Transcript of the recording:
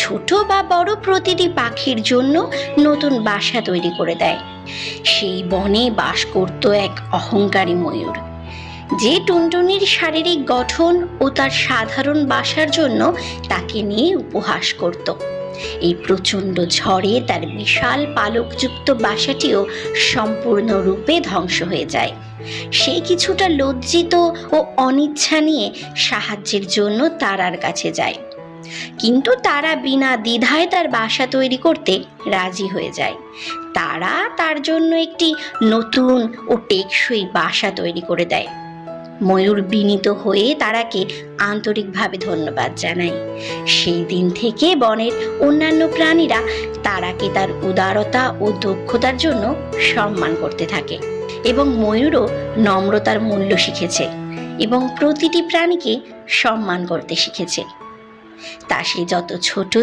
ছোট বা বড় প্রতিটি পাখির জন্য নতুন বাসা তৈরি করে দেয়। সেই বনে বাস করত এক অহংকারী ময়ূর, যে টুনটুনির শারীরিক গঠন ও তার সাধারণ বাসার জন্য তাকে নিয়ে উপহাস করত। এই প্রচণ্ড ঝড়ে তার বিশাল পালকযুক্ত বাসাটিও সম্পূর্ণরূপে ধ্বংস হয়ে যায়। সে কিছুটা লজ্জিত ও অনিচ্ছা নিয়ে সাহায্যের জন্য তারার কাছে যায়, কিন্তু তারা বিনা দ্বিধায় তার বাসা তৈরি করতে রাজি হয়ে যায়। তারা তার জন্য একটি নতুন ও টেকসই বাসা তৈরি করে দেয়। ময়ূর বিনীত হয়ে তারাকে আন্তরিকভাবে ধন্যবাদ জানায়। সেই দিন থেকে বনের অন্যান্য প্রাণীরা তারাকে তার উদারতা ও দক্ষতার জন্য সম্মান করতে থাকে, এবং ময়ূরও নম্রতার মূল্য শিখেছে এবং প্রতিটি প্রাণীকে সম্মান করতে শিখেছে। তা সে যত ছোটই